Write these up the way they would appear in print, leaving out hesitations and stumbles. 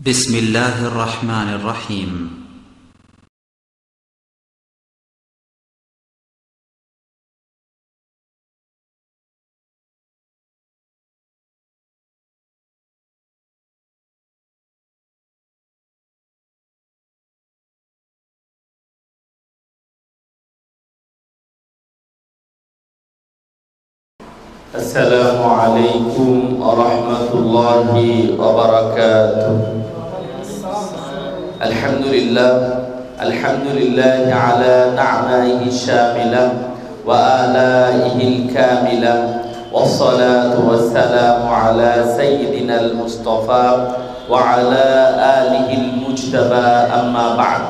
بسم الله الرحمن الرحيم السلام عليكم ورحمة الله وبركاته. الحمد لله على نعمائه الشاملة وآلائه الكاملة، والصلاة والسلام على سيدنا المصطفى وعلى آله المجتبى، أما بعد।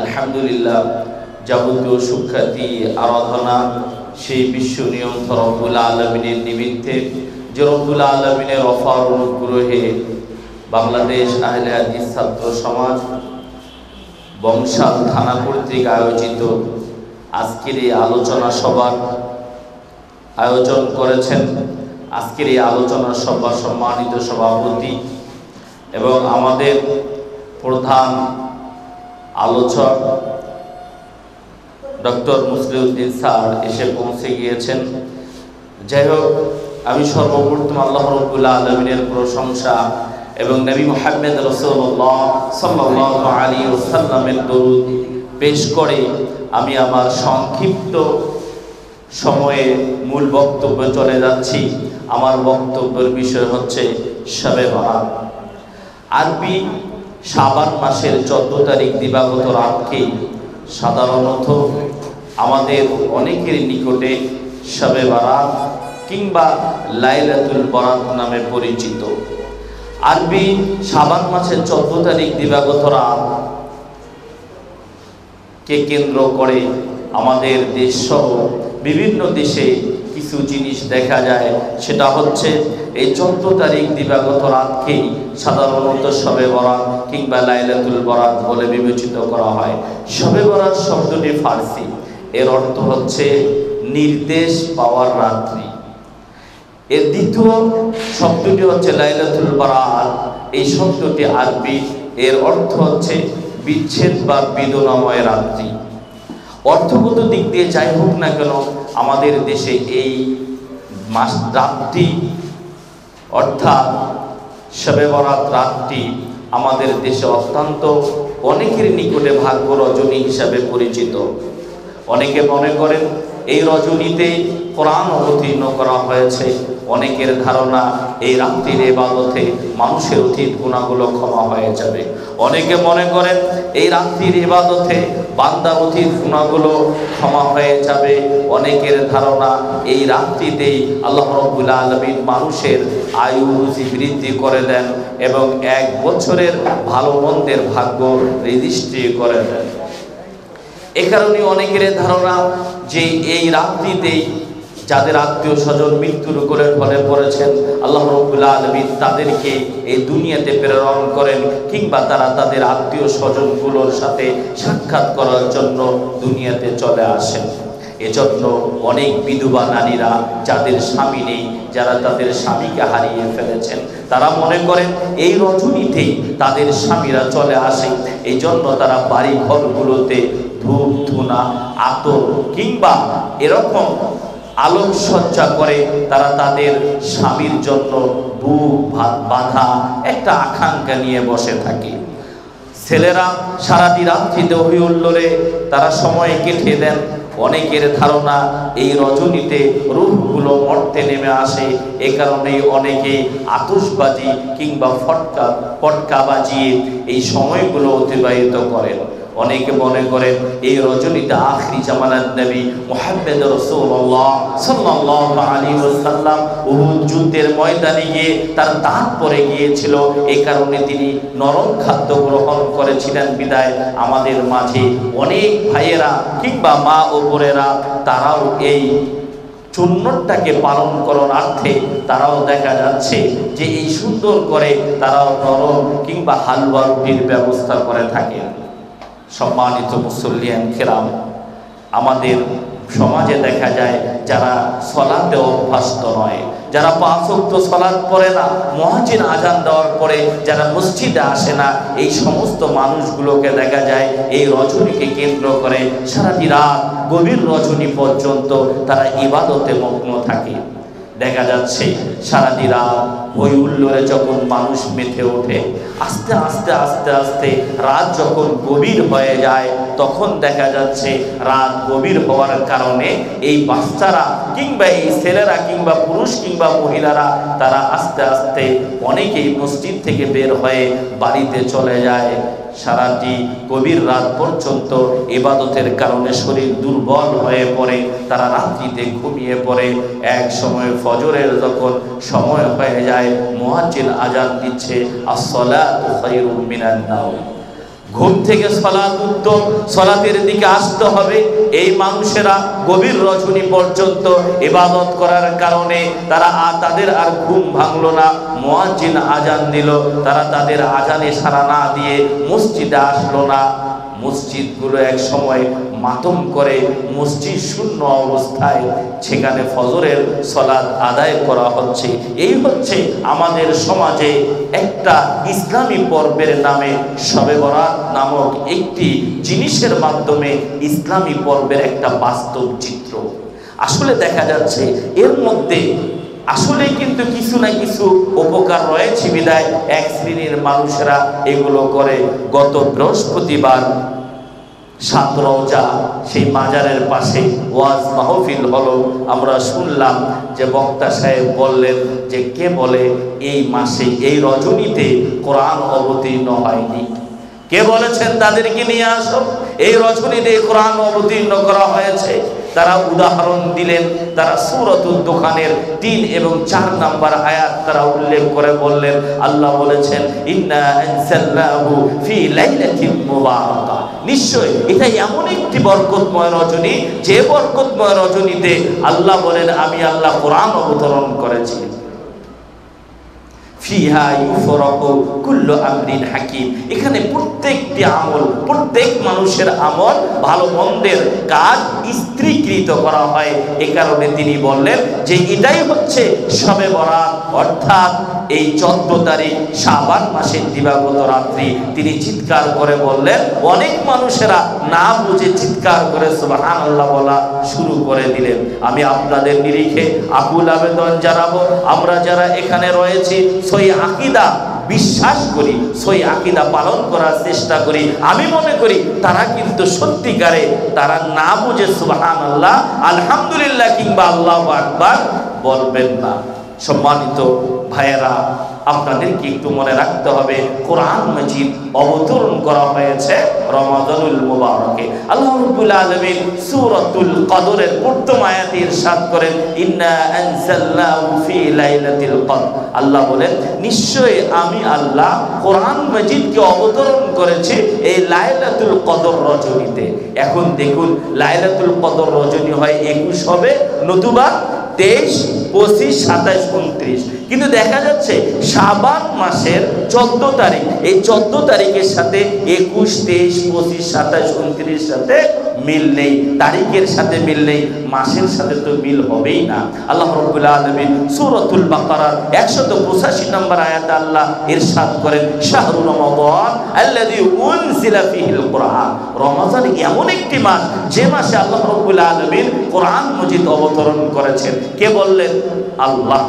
الحمد لله যাবতীয় সুখ্যাতি আরাধনা সেই বিশ্ব নিয়ন্ত্রক রব্বুল আলামিনের নিমিত্তে, যে রব্বুল আলামিনের অপার অনুগ্রহে বাংলাদেশ আহলে হাদিস ছাত্র সমাজ বংশাল থানা কর্তৃক আয়োজিত আজকের এই আলোচনা সভার আয়োজন করেছেন। আজকের এই আলোচনা সভার সম্মানিত সভাপতি এবং আমাদের প্রধান আলোচক ডক্টর মুসলিউদ্দিন স্যার এসে পৌঁছে গিয়েছেন। যাই হোক, আমি সর্বপ্রথম আল্লাহ রাব্বুল আলামিনের প্রশংসা এবং নবী মুহাম্মদ রাসূলুল্লাহ সাল্লাল্লাহু আলাইহি ওয়াসাল্লামের দরুদ পেশ করে আমি আমার সংক্ষিপ্ত সময়ে মূল বক্তব্যে চলে যাচ্ছি। আমার বক্তব্যের বিষয় হচ্ছে শবে বরাত। আরবি শাবান মাসের 14 তারিখ দিবাগত রাতকে সাধারণত আমাদের অনেকের নিকটে শবে বরাত কিংবা লাইলাতুল বরাত নামে পরিচিত। আরবি শাবান মাসের 14 তারিখ দিবাগত রাত কে কেন্দ্র করে আমাদের দেশ সহ বিভিন্ন দেশে কিছু জিনিস দেখা যায়। সেটা হচ্ছে এই 14 তারিখ দিবাগত রাতকেই সাধারণত শবে বরাত কিংবা লাইলাতুল বরাত বলে বিবেচিত করা হয়। শবে বরাত শব্দটি ফার্সি, এর অর্থ হচ্ছে নির্দেশ পাওয়ার রাত্রি। এর দ্বিতীয় শব্দটি হচ্ছে লাইলাতুল বরাত। এই শব্দটি আরবি, এর অর্থ হচ্ছে বিচ্ছেদ বা বেদনাময় রাত্রি। অর্থগত দিক দিয়ে যাই হোক না কেন, আমাদের দেশে এই রাতটি অর্থাৎ শবে বরাত রাতটি আমাদের দেশে অত্যন্ত অনেকের নিকটে ভাগ্য রজনী হিসাবে পরিচিত। অনেকে মনে করেন এই রজনীতে কোরআন অবতীর্ণ করা হয়েছে। অনেকের ধারণা এই রাত্রির ইবাদতে মানুষের অতীত গুনাহগুলো ক্ষমা হয়ে যাবে। অনেকে মনে করেন এই রাত্রির ইবাদতে বান্দার অতীত গুনাহগুলো ক্ষমা হয়ে যাবে। অনেকের ধারণা এই রাত্রিতেই আল্লাহ রাব্বুল আলামিন মানুষের আয়ু রুচি বৃদ্ধি করে দেন এবং 1 বছরের ভালো মন্দের ভাগ্য রেজিস্ট্রি করে দেন। এ কারণে অনেকের ধারণা যে এই রাত্রিতেই যাদের আত্মীয় স্বজন মৃত্যুর কোলের ফলে পড়েছেন, আল্লাহ রাব্বুল আলামিন তাদেরকে এই দুনিয়াতে প্রেরণ করেন কিংবা তারা তাদের আত্মীয় স্বজনগুলোর সাথে সাক্ষাৎ করার জন্য দুনিয়াতে চলে আসেন। এজন্য অনেক বিধবা নারীরা যাদের স্বামী নেই, যারা তাদের স্বামীকে হারিয়ে ফেলেছেন, তারা মনে করেন এই রজনীতেই তাদের স্বামীরা চলে আসে। এই জন্য তারা বাড়ি ঘরগুলোতে ধূপ ধুনা আতর কিংবা এরকম আলোকসজ্জা করে তারা তাদের স্বামীর জন্য বুক বাঁধা একটা আকাঙ্ক্ষা নিয়ে বসে থাকে। ছেলেরা সারাটি রাত্রিতে হই হুল্লোড়ে তারা সময় কেটে দেন। অনেকের ধারণা এই রজনীতে রূহগুলো মরতে নেমে আসে। এ কারণেই অনেকে আতশবাজি কিংবা পটকা বাজিয়ে এই সময়গুলো অতিবাহিত করেন। অনেকে মনে করেন এই রজনীতে আখরি জামানার নবী মুহাম্মদ রাসূলুল্লাহ সাল্লাল্লাহু আলাইহি ওয়াসাল্লাম উহুদ যুদ্ধের ময়দানে গিয়ে তার দাঁত পড়ে গিয়েছিল। এই কারণে তিনি নরম খাদ্য গ্রহণ করেছিলেন বিদায় আমাদের মাঝে অনেক ভাইয়েরা কিংবা মা ও বোনেরা তারাও এই সুন্নতটাকে পালন করার অর্থে তারাও দেখা যাচ্ছে যে এই সুন্দর করে তারাও নরম কিংবা হালুয়া রুটির ব্যবস্থা করে থাকেন। সম্মানিত মুসল্লিয়ান কেরাম, আমাদের সমাজে দেখা যায় যারা সলাতে অভ্যস্ত নয়, যারা 5 ওয়াক্ত সালাত পড়ে না, মুয়াজ্জিন আজান দেওয়ার পরে যারা মসজিদে আসে না, এই সমস্ত মানুষগুলোকে দেখা যায় এই রজনীকে কেন্দ্র করে সারাটি রাত গভীর রজনী পর্যন্ত তারা ইবাদতে মগ্ন থাকে। দেখা যাচ্ছে সারাটি রাত ওই উল্লোরে যখন মানুষ মেতে ওঠে, আস্তে আস্তে আস্তে আস্তে রাত যখন গভীর হয়ে যায়, তখন দেখা যাচ্ছে রাত গভীর হওয়ার কারণে এই বাচ্চারা কিংবা এই ছেলেরা কিংবা পুরুষ কিংবা মহিলারা তারা আস্তে আস্তে অনেকেই মসজিদ থেকে বের হয়ে বাড়িতে চলে যায়। সারাটি গভীর রাত পর্যন্ত ইবাদতের কারণে শরীর দুর্বল হয়ে পড়ে, তারা রাত্রিতে ঘুমিয়ে পড়ে। এক সময় ফজরের যখন সময় হয়ে যায়, মুয়াজ্জিন আজান দিচ্ছে, as-salatu খায়রুম মিনান নাওম, ঘুম থেকে সালাত উত্তম, সালাতের দিকে আসতে হবে। এই মানুষেরা গভীর রজনী পর্যন্ত ইবাদত করার কারণে তাদের আর ঘুম ভাঙলো না। মুয়াজ্জিন আজান দিল, তারা তাদের আজানে সাড়া না দিয়ে মসজিদে আসলো না। মসজিদগুলো এক সময় মাতম করে, মসজিদ শূন্য অবস্থায় সেখানে ফজরের সালাত আদায় করা হচ্ছে। এই হচ্ছে আমাদের সমাজে একটা ইসলামী পর্বের নামে শবে বরাত নামক একটি জিনিসের মাধ্যমে ইসলামী পর্বের একটা বাস্তব চিত্র। আসলে দেখা যাচ্ছে এর মধ্যে আসলে কিন্তু কিছু না কিছু উপকার রয়েছে বিধায় এক শ্রেণীর মানুষেরা এগুলো করে। গত বৃহস্পতিবার 7 রওজা সেই মাজারের পাশে ওয়াজ মাহফিল হলো। আমরা শুনলাম যে বক্তা সাহেব বললেন যে কে বলে এই মাসে এই রজনীতে কোরআন অবতীর্ণ হয়নি, কে বলেছেন তাদেরকে নিয়ে আসো। এই রজনীতে কোরআন অবতীর্ণ করা হয়েছে। তারা উদাহরণ দিলেন, তারা সূরাতুদ দুখানের 3 এবং 4 নম্বর আয়াত তারা উল্লেখ করে বললেন, আল্লাহ বলেছেন ইন্না আনসালনাহু ফি লাইলাতিন মুবারাকা, নিশ্চয় এটা এমন একটি বরকতময় রজনী যে বরকতময় রজনীতে আল্লাহ বলেন আমি আল্লাহ কোরআন অবতরণ করেছি। ফিহা ইউফরাকু কুল্লু আমরিন হাকিম, এখানে প্রত্যেকটি আমল, প্রত্যেক মানুষের আমল, ভালো মন্দের কাজ স্থিরীকৃত করা হয়। এই কারণে তিনি বললেন যে এটাই হচ্ছে শবে বরাত, অর্থাৎ এই 14 তারিখ শাবান মাসের দিবাগত রাত্রি। তিনি চিৎকার করে বললেন, অনেক মানুষেরা না বুঝে চিৎকার করে সুবহানাল্লাহ বলা শুরু করে দিলেন। আমি আপনাদের নিরিখে আকুল আবেদন জানাবো, আমরা যারা এখানে রয়েছি সই আকীদা বিশ্বাস করি, সই আকীদা পালন করার চেষ্টা করি, আমি মনে করি তারা কিন্তু সত্যিকারে তারা না বুঝে সুবহানাল্লাহ, আলহামদুলিল্লাহ কিংবা আল্লাহু আকবার বলবেন না। সম্মানিত ভাইয়েরা, আপনাদেরকে একটু মনে রাখতে হবে কোরআন মাজিদ অবতরণ করা হয়েছে রমাদানুল মুবারকে। আল্লাহ রাব্বুল আলামিন সূরাতুল কদরের প্রথম আয়াতে ইরশাদ করেন ইন্না আনজালনাহু ফি লাইলাতিল কদর, আল্লাহ বলেন নিশ্চয়ই আমি আল্লাহ কোরআন মাজিদকে অবতরণ করেছি এই লাইলাতুল কদর রজনীতে। এখন দেখুন লাইলাতুল কদর রজনী হয় 21 হবে, নতুবা 23, 25, 27, 29, কিন্তু দেখা যাচ্ছে শাবান মাসের 14 তারিখ, এই 14 তারিখের সাথে 21, 23, 25, 27, 29 সাথে মিল নেই, তারিখের সাথে মিল নেই, মাসের সাথে তো মিল হবেই না। আল্লাহ রাব্বুল আলামিন সূরাতুল বাকারার 185 নম্বর আয়াতে আল্লাহ ইরশাদ করেন শাহরু রমাদান আল্লাযী উনজিলা ফীহিল কুরআন, রমাদান এমন একটি মাস যে মাসে আল্লাহ রাব্বুল আলামিন কোরআন মাজিদ অবতরণ করেছেন। কে বললেন? আল্লাহ।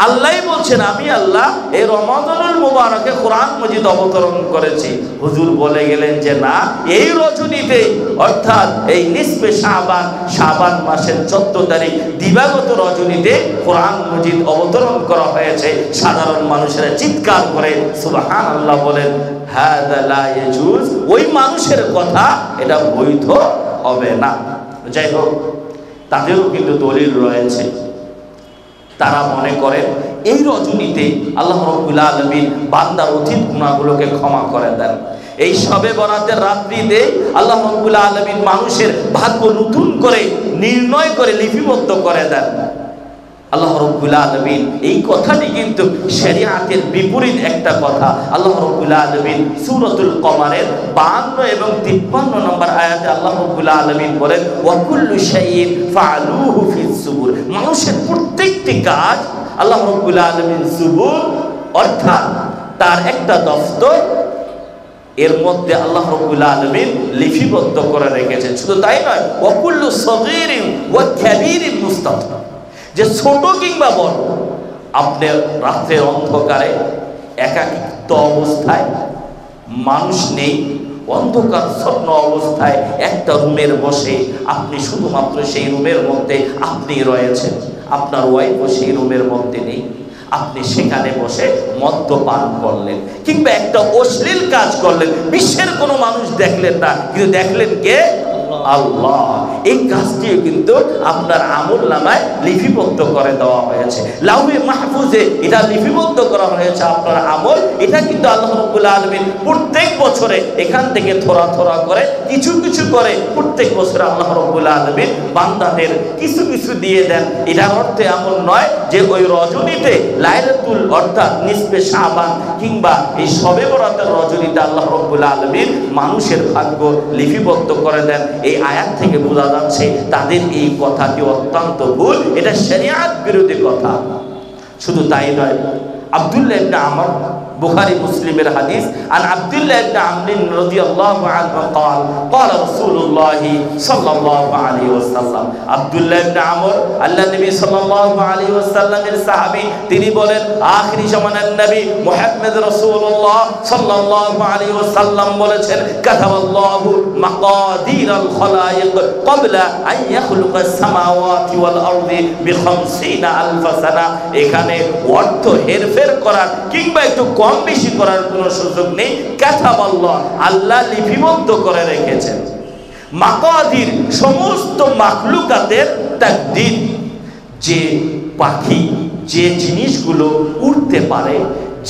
আল্লাহই বলছেন আমি আল্লাহ এই রমাদানুল মুবারকে কোরআন মাজিদ অবতরণ করেছি। হুজুর বলে গেলেন যে না, এই রজনীতে অর্থাৎ এই নিসফে শাবান, শাবান মাসের 14 তারিখ দিবাগত রজনীতে কোরআন মাজিদ অবতরণ করা হয়েছে। সাধারণ মানুষেরা চিৎকার করে সুবহানাল্লাহ বলেন, হাযা লা ইয়াজুজ, ওই মানুষের কথা এটা বৈধ হবে না। যাই হোক, তাদেরও কিন্তু দলিল রয়েছে। তারা মনে করেন এই রজনীতে আল্লাহ রাব্বুল আলামিন বান্দার অতীত গুনাহগুলোকে ক্ষমা করে দেন। এই শবে বরাতের রাত্রিতে আল্লাহ রাব্বুল আলামিন মানুষের ভাগ্য নতুন করে নির্ণয় করে লিপিবদ্ধ করে দেন। আল্লাহ রাব্বুল আলামিন এই কথাটি কিন্তু শরীয়তের বিপরীত একটা কথা। আল্লাহ রাব্বুল আলামিন সূরাতুল কমারের 52 এবং 53 নম্বর আয়াতে আল্লাহ রাব্বুল আলামিন বলেন ওয়া কুল্লু শাইইন ফাআলুহু ফিস সুবুর, মানুষের প্রত্যেকটি কাজ আল্লাহ রাব্বুল আলামিন সুবুর অর্থাৎ তার একটা দফতর, এর মধ্যে আল্লাহ রাব্বুল আলামিন লিপিবদ্ধ করে রেখেছেন। শুধু তাই নয়, ওয়া কুল্লু সগীরিন ওয়া কাবীরিন মুস্তাতর, যে ছোট কিংবা বড়, আপনি রাতের অন্ধকারে একাকিত্ব অবস্থায়, মানুষ নেই, অন্ধকার স্বপ্ন অবস্থায় একটা রুমের বসে আপনি শুধুমাত্র সেই রুমের মধ্যে আপনি রয়েছেন, আপনার ওয়াইফও সেই রুমের মধ্যে নেই, আপনি সেখানে বসে মদ্যপান করলেন কিংবা একটা অশ্লীল কাজ করলেন, বিশ্বের কোনো মানুষ দেখলেন না, কিন্তু দেখলেন কে? আল্লাহ। এই কাজটিও কিন্তু আপনার আমলনামায় লিপিবদ্ধ করে দেওয়া হয়েছে, লাউহে মাহফুজে এটা লিপিবদ্ধ করা হয়েছে আপনার আমল। এটা কিন্তু আল্লাহ রাব্বুল আলামিন প্রত্যেক বছরে এখান থেকে থোড়া থোড়া করে কিছু কিছু করে প্রত্যেক বছরে আল্লাহ রাব্বুল আলামিন বান্দাদের কিছু কিছু দিয়ে দেন। এটার অর্থে এমন নয় যে ওই রজনীতে লাইলাতুল অর্থাৎ নিসফে শাবান কিংবা এই শবে বরাতের রজনীতে আল্লাহ রাব্বুল আলামিন মানুষের ভাগ্য লিপিবদ্ধ করে দেন। এই আয়াত থেকে বোঝা যাচ্ছে তাদের এই কথাটি অত্যন্ত ভুল, এটা শরিয়াত বিরোধী কথা। শুধু তাই নয়, আব্দুল্লাহ ইবনে আমর, বুখারী মুসলিমের হাদিস, আন আব্দুল্লাহ ইবনে আমর রাদিয়াল্লাহু আনহু قال قال رسول الله সাল্লাল্লাহু আলাইহি ওয়াসাল্লাম, আব্দুল্লাহ ইবনে আমর আল্লাহ নবী সাল্লাল্লাহু আলাইহি ওয়াসাল্লামের সাহাবী, তিনি বলেন আখিরি জামানার নবী মুহাম্মদ রাসূলুল্লাহ সাল্লাল্লাহু আলাইহি ওয়াসাল্লাম বলেছেন, কাতাবাল্লাহু মাকাদিরাল খালায়েক ক্বাবলা আন ইয়াখলুকাস সামাওয়াতি ওয়াল আরদি বি50 আলফ সানা। এখানে অর্থ হেরফের করার কিংবা একটু কম বেশি করার কোনো সুযোগ নেই। কাতাবাল্লাহ, আল্লাহ লিপিবদ্ধ করে রেখেছেন। মাকাদির, সমস্ত মাখলুকাতের তাকদীর, যে পাখি, যে জিনিসগুলো উড়তে পারে,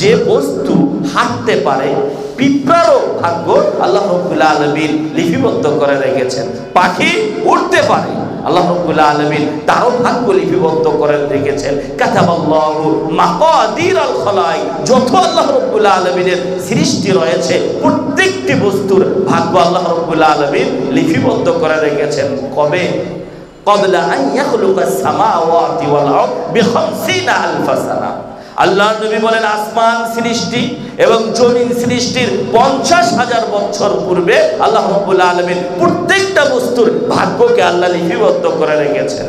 যে বস্তু হাঁটতে পারে, পিঁপড়ারও ভাগ্য আল্লাহ রাব্বুল আলামিন লিপিবদ্ধ করে রেখেছেন। পাখি উড়তে পারে, আল্লাহ রাব্বুল আলামিন তারও ভাগ্য লিপিবদ্ধ করে রেখেছেন। কাতাবাল্লাহু মাকাদিরাল খালায়েক, যত আল্লাহ রাব্বুল আলামিনের সৃষ্টি রয়েছে প্রত্যেকটি বস্তুর ভাগ্য আল্লাহ রাব্বুল আলামিন লিপিবদ্ধ করে রেখেছেন। কবে? ক্বাবলা আন ইয়াখলুকাস সামাওয়াতি ওয়াল আরদ বি50 আলফ সানা। আল্লাহ নবী বলেন আসমান সৃষ্টি এবং জমিন সৃষ্টির 50,000 বছর পূর্বে আল্লাহ রাব্বুল আলামিন প্রত্যেকটা বস্তুর ভাগ্যকে আল্লাহ লিপিবদ্ধ করে রেখেছেন।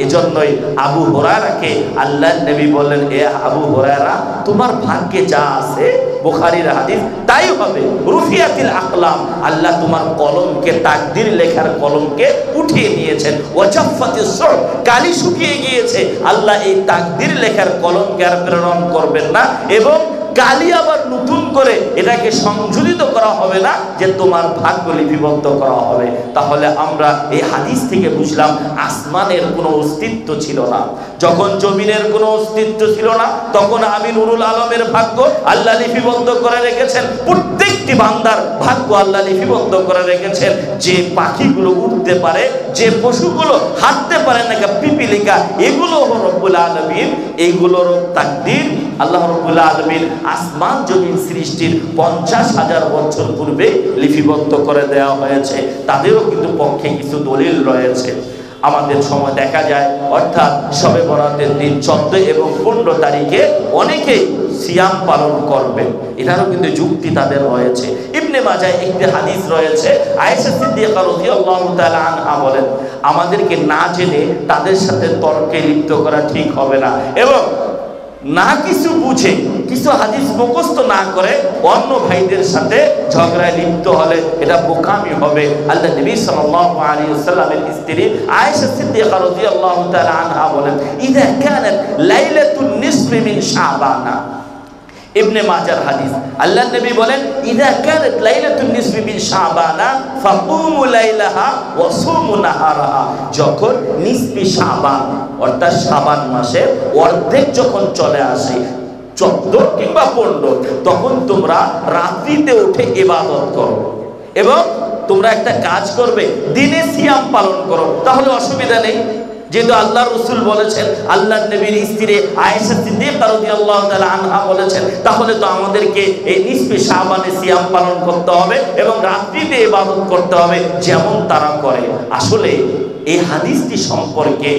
এজন্যই আবু হুরায়রাকে আল্লাহ নবী বললেন, এ আবু হুরায়রা, তোমার ভাগ্যে যা আছে, বুখারীর হাদিস, তাই হবে। রুফিয়াতিল আকলাম, আল্লাহ তোমার কলমকে, তাকদীর লেখার কলমকে উঠিয়ে নিয়েছেন। ওয়াজাফাতিস সুহফ, কালি শুকিয়ে গিয়েছে, আল্লাহ এই তাকদীর লেখার কলমকে আর প্রেরণ করবেন না, এবং কালি আবার নতুন করে এটাকে সংযোজিত করা হবে না যে তোমার ভাগ্য লিপিবদ্ধ করা হবে। তাহলে আমরা এই হাদিস থেকে বুঝলাম আসমানের কোনো অস্তিত্ব ছিল না, যখন জমিনের কোনো অস্তিত্ব ছিল না, তখন আমিনুল আলমের ভাগ্য আল্লাহ লিপিবদ্ধ করে রেখেছেন। প্রত্যেকটি বান্দার ভাগ্য আল্লাহ লিপিবদ্ধ করে রেখেছেন। যে পাখিগুলো উঠতে পারে, যে পশুগুলো হাঁটতে পারে না, পিপিলিকা, এগুলো রব্বুল আলামিন, এইগুলোর তাকদীর আল্লাহ রব্বুল আলামিন আসমান জমিন সৃষ্টির 50,000 বছর পূর্বে লিপিবদ্ধ করে দেওয়া হয়েছে। তাদেরও কিন্তু পক্ষে কিছু দলিল রয়েছে। আমাদের সময় দেখা যায়, অর্থাৎ শবে বরাতের দিন 14 এবং 15 তারিখে অনেকেই সিয়াম পালন করবেন, এটারও কিন্তু যুক্তি তাদের রয়েছে। ইবনে মাজায় একটি হাদিস রয়েছে, আয়েশা সিদ্দিকা রাদিয়াল্লাহু তাআলা আনহা বলেন, আমাদেরকে না জেনে তাদের সাথে তর্কে লিপ্ত করা ঠিক হবে না, এবং না কিছু বুঝে, কিছু হাদিস মুখস্থ না করে অন্য ভাইদের সাথে ঝগড়ায় লিপ্ত হলে এটা বোকামি হবে। আল্লাহ নবী সাল্লাল্লাহু আলাইহি ওয়াসাল্লামের স্ত্রী আয়েশা সিদ্দিকা রাদিয়াল্লাহু তাআলা আনহা বলেন, ইযা কানাত লাইলাতুন নিসফি মিন শাবান, ইবনে মাজার হাদিস, আল্লাহ নবী বলেন, ইযা কানাত লাইলাতুন নিসফি মিন শাবান ফাকুমু লাইলাহা ওয়া সুমু নাহারাহা, যখন নিসফি শাবান অর্থাৎ শাবান মাসের অর্ধেক যখন চলে আসে, 14 কিংবা 15, তখন তোমরা রাত্রিতে উঠে ইবাদত করো এবং তোমরা একটা কাজ করবে, দিনে সিয়াম পালন করো, তাহলে অসুবিধা নেই। যেহেতু আল্লাহ রাসূল বলেছেন, আল্লাহ নবীর স্ত্রী আয়েশা সিদ্দিকা রাদিয়াল্লাহু তাআলা আনহা বলেছেন, তাহলে তো আমাদেরকে এই নিসফে শাবানে সিয়াম পালন করতে হবে এবং রাত্রিতে ইবাদত করতে হবে যেমন তারা করে। আসলে এই হাদিসটি সম্পর্কে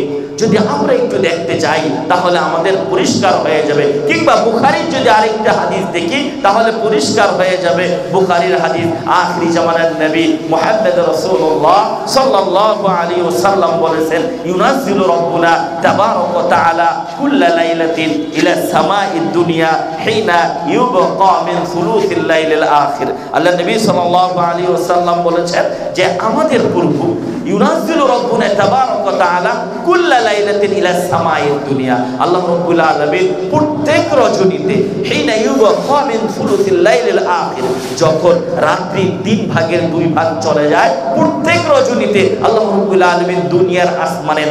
যদি আমরা একটু দেখতে চাই তাহলে আমাদের পরিষ্কার হয়ে যাবে। কিংবা বুখারীর যদি আরেকটা হাদিস দেখি তাহলে পরিষ্কার হয়ে যাবে। বুখারীর হাদিস, আখিরি জামানার নবী মুহাম্মদ রাসূলুল্লাহ সাল্লাল্লাহু আলাইহি ওয়াসাল্লাম বলেছেন, ইউনাজ্জিলু রাব্বুনা তাবারাক ওয়া তাআলা কুল্লা লাইলাতিন ইলা সামাঈদ দুনিয়া হিনা ইউবকা মিন সুলুসিল লাইলিল আখির। আল্লাহ নবী সাল্লাল্লাহু আলাইহি ওয়াসাল্লাম বলেছেন যে আমাদের প্রভু ইউনাজ্জিলু রাব্বুনা তাবারাক ওয়া তাআলা কুল্লা লাইলাতিন ইলা সামাঈদ দুনিয়া, আল্লাহ রাব্বুল আলামিন প্রত্যেক রজনীতে হিনা ইউবকা মিন সুলুসিল লাইলিল আখির, যখন রাত্রির 3 ভাগের 2 ভাগ চলে যায়, প্রত্যেক রজনীতে আল্লাহ রাব্বুল আলামিন দুনিয়ার আসমানে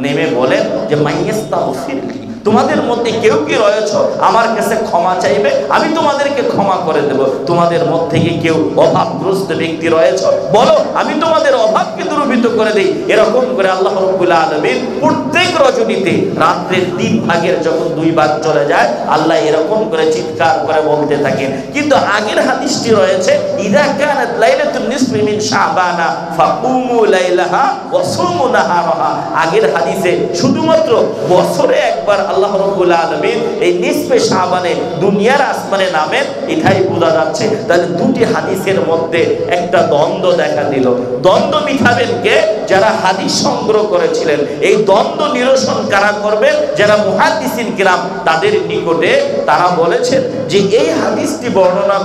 নেমে বলেন যে মাইয়াস্তাগফিরলি, তোমাদের মধ্যে কেউ কি রয়েছে আমার কাছে ক্ষমা চাইবে, আমি তোমাদেরকে ক্ষমা করে দেব। তোমাদের মধ্যে কি কেউ অভাবগ্রস্ত ব্যক্তি রয়েছে, বলো আমি তোমাদের অভাবকে দূরীভূত করে দেই। এরকম করে আল্লাহ রাব্বুল আলামিন প্রত্যেক রজনীতে রাত্রের 3 ভাগের যখন 2 ভাগ চলে যায়, আল্লাহ এরকম করে চিৎকার করে বলতে থাকেন। কিন্তু আগের হাদিসটি রয়েছে, ইযা কানাত লাইলাতুন নিসফি মিন শাবানা ফাকুমু লাইলাহা ওয়া সুমু নাহারাহা। আগের হাদিসে শুধুমাত্র বছরে একবার আল্লাহ রাব্বুল আলামিন এই নিসফে শাবানে দুনিয়ার আসমানে নামেন, এটাই বোঝা যাচ্ছে। তাহলে দুটি হাদিসের মধ্যে একটা দ্বন্দ্ব দেখা দিল। দ্বন্দ্ব মিটাবেন কে? যারা হাদিস সংগ্রহ করেছিলেন। এই দ্বন্দ্ব নিরসন কারা করবেন? যারা মুহাদ্দিসিন কিরাম, তাদের নিকটে তারা বলেছেন যে এই হাদিসটি বর্ণনা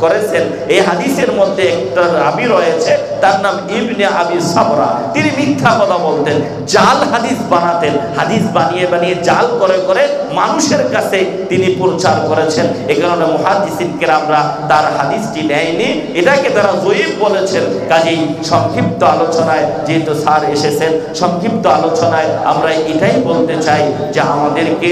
করেছেন, এই হাদিসের মধ্যে একটা রাবী রয়েছে, তার নাম ইবনে আবি সাবরা। তিনি মিথ্যা কথা বলতেন, জাল হাদিস বানাতেন, হাদিস বানিয়ে বানিয়ে জাল করে করে মানুষের কাছে তিনি প্রচার করেছেন। এই কারণে মুহাদ্দিসিন কিরামরা তার হাদিসটি নেয়নি, এটাকে তারা যঈফ বলেছেন। কাজেই সংক্ষিপ্ত আলোচনায়, যেহেতু স্যার এসেছেন, সংক্ষিপ্ত আলোচনায় আমরা এটাই বলতে চাই যে আমাদেরকে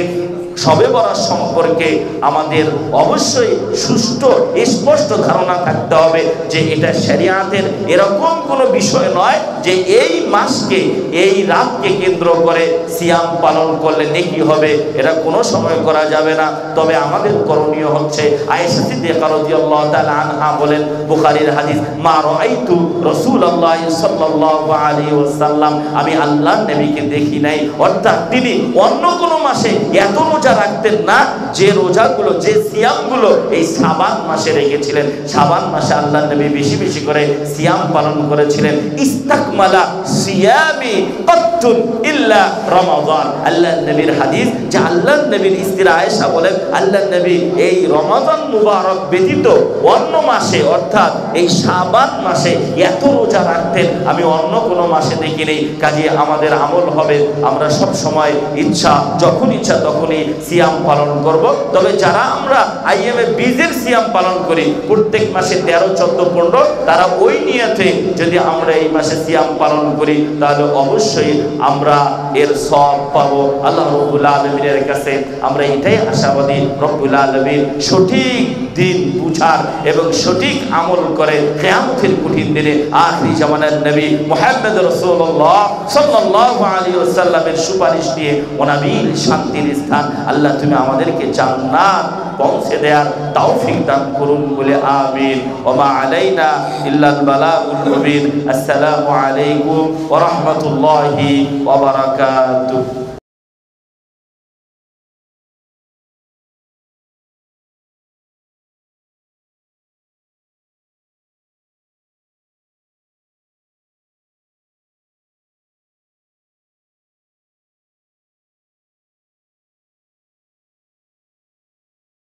শবে বরাত সম্পর্কে আমাদের অবশ্যই সুষ্ঠু স্পষ্ট ধারণা থাকতে হবে যে এটা শরিয়াতের এরকম কোনো বিষয় নয় যে এই মাসকে, এই রাতকে কেন্দ্র করে সিয়াম পালন করলে নেকি হবে, এটা কোনো সময় করা যাবে না। তবে আমাদের করণীয় হচ্ছে, আয়েশা সিদ্দিকা রাদিয়াল্লাহু তাআলা আনহা বলেন, বুখারীর হাদিস, মা রাআইতু রাসূলুল্লাহ সাল্লাল্লাহু আলাইহি ওয়াসাল্লাম, আমি আল্লাহর নবীকে দেখি নাই। অর্থাৎ তিনি অন্য কোনো মাসে এত রোজা রাখতেন না যে রোজাগুলো, যে সিয়ামগুলো এই শাবান মাসে রেখেছিলেন। শাবান মাসে আল্লাহর নবী বেশি বেশি করে সিয়াম পালন করেছিলেন। ইস্তাকমালা সিয়ামি কাত্তুন ইল্লা রমাদান। আল্লাহর নবীর হাদিস যে আল্লাহর নবীর স্ত্রী আয়েশা বলেন, আল্লাহর নবী এই রমাদান মুবারক ব্যতীত অন্য মাসে, অর্থাৎ এই শাবান মাসে এত রোজা রাখতেন আমি অন্য কোনো মাসে দেখিনি। কাজে আমাদের আমল হবে আমরা সব সময় ইচ্ছা, যখন ইচ্ছা তখনই সিয়াম পালন করব। তবে যারা আমরা আইএমএ বীজের সিয়াম পালন করি প্রত্যেক মাসে 13, 14, 15, তারা ওই নিয়তে যদি আমরা এই মাসে সিয়াম পালন করি তাহলে অবশ্যই আমরা এর সওয়াব পাবো আল্লাহ রাব্বুল আলামিনের কাছে। আমরা এটাই আশাবাদী, রব্বুল আলামিন সঠিক দিন বুঝার এবং সঠিক আমল করে কিয়ামতের কঠিন দিনে আখিরি জামানার নবী মুহাম্মদ রাসূলুল্লাহ সাল্লাল্লাহু আলাইহি ওয়াসাল্লামের সুপারিশ দিয়ে অনাবিল শান্তির স্থান আল্লাহ তুমি আমাদেরকে জান্নাত পৌঁছে দেওয়ার তৌফিক দান করুন বলে আমিন। ওয়া মা আলাইনা ইল্লাল বালাগুল মুবিন। আসসালামু আলাইকুম ওয়া রাহমাতুল্লাহি ওয়া বারাকাতুহু।